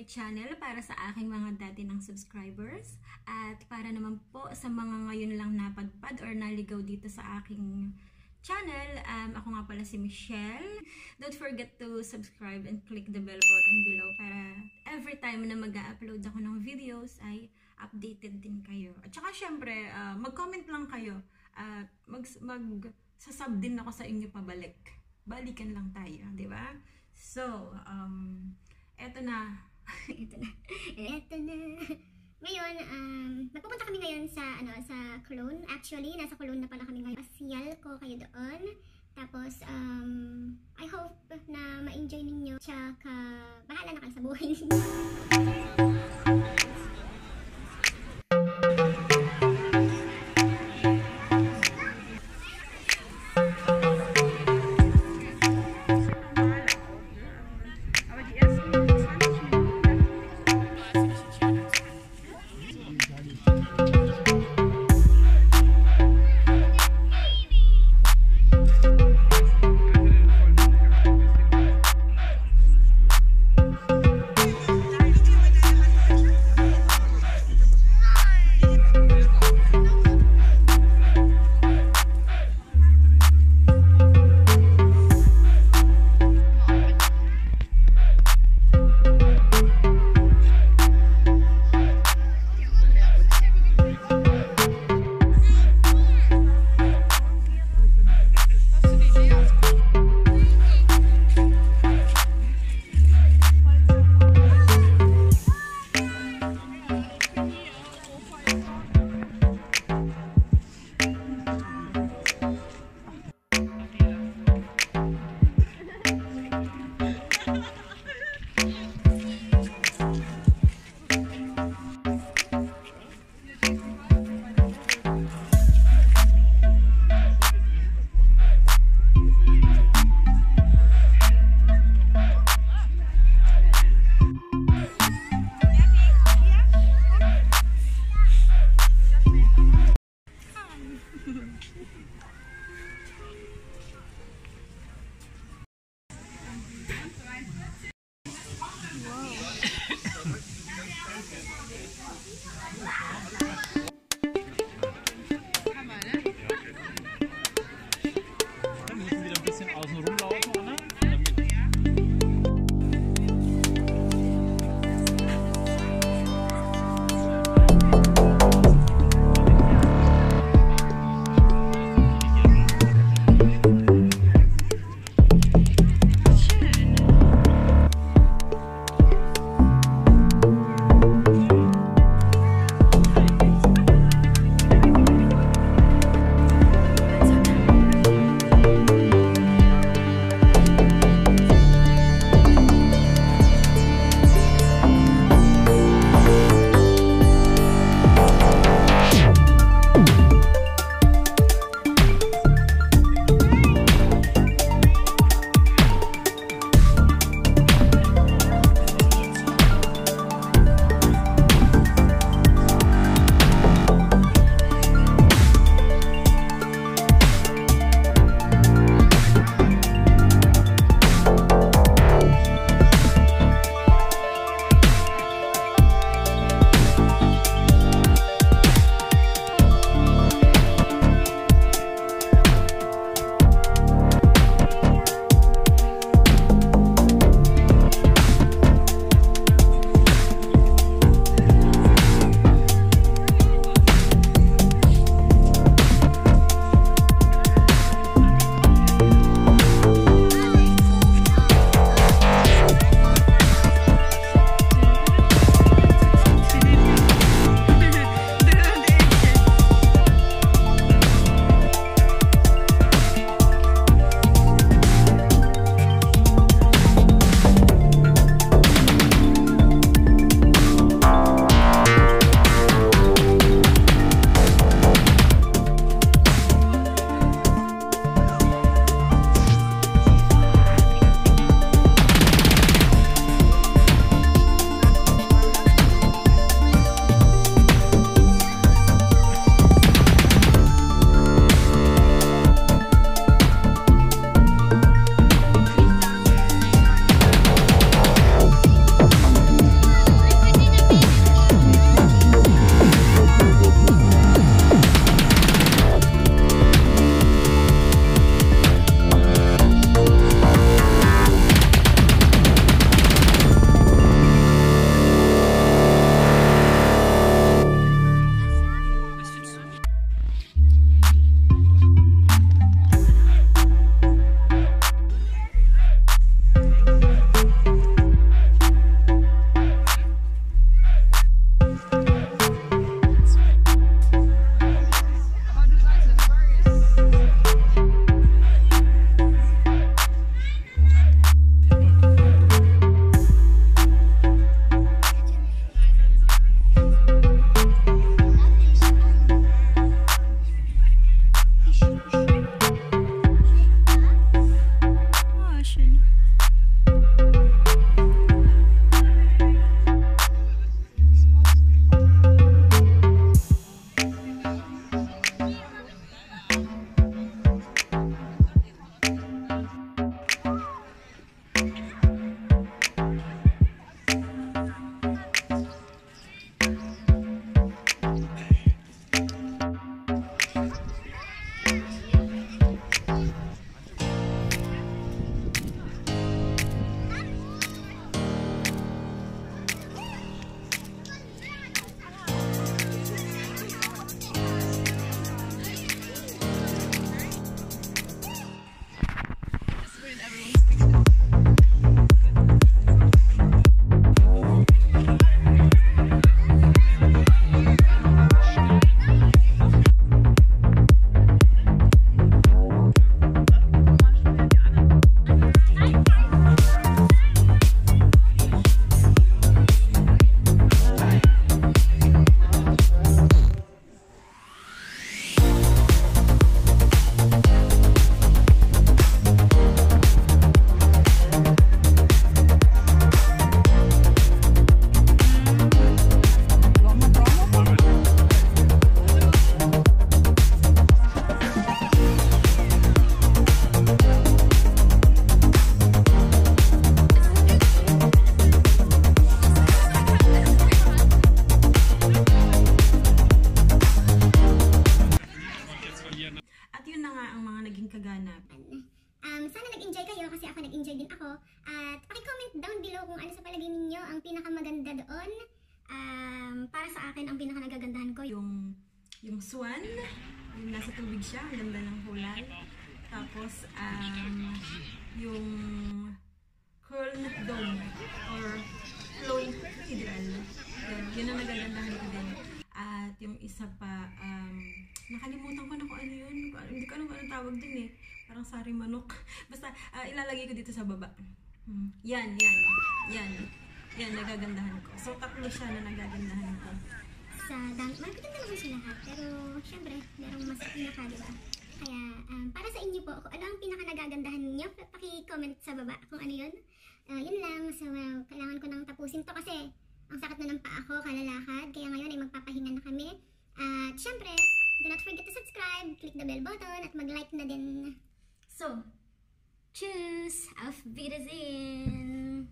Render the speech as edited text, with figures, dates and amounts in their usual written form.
my channel para sa aking mga dati ng subscribers at para naman po sa mga ngayon lang napadpad or naligaw dito sa aking channel. Ako nga pala si Michelle. Don't forget to subscribe and click the bell button below para every time na mag-upload ako ng videos ay updated din kayo. At saka syempre, mag-comment lang kayo at mag-sasub din ako sa inyo pabalik. Balikan lang tayo, di ba? So, eto na. Eto na. Ngayon, magpupunta kami ngayon sa Cologne. Actually, nasa Cologne na pala kami ngayon. Pasyal ko kayo doon. Tapos, I hope na ma-enjoy ninyo. Tsaka, bahala na kayo sa buhay ninyo. hanap. Sana nag-enjoy kayo kasi ako nag-enjoy din ako. At paki-comment down below kung ano sa palagay ninyo ang pinakamaganda doon. Para sa akin, ang pinaka-nagagandahan ko yung swan, yung nasa tubig siya, ang ganda ng kulay. Tapos, yung Köln dome or flowing cathedral. Yun ang nagagandahan ko din. At yung isa pa, nakalimutan ko na kung ano yun. Hindi ko alam kung anong tawag din eh. Parang sari manok. Basta, ilalagay ko dito sa baba. Yan, nagagandahan ko. So, tatlo siya na nagagandahan ko. sa dami. Maganda naman sila lahat. Pero, syempre, merong mas pinaka, diba? Kaya, para sa inyo po, kung ano ang pinaka nagagandahan ninyo, paki-comment sa baba kung ano yun. Yun lang. So, kailangan ko nang tapusin to kasi ang sakit na ng paa ko, kalalakad. Kaya ngayon ay magpapahinga na kami. At syempre, do not forget to subscribe, click the bell button, at mag-like na din. So, tschüss! Auf Wiedersehen!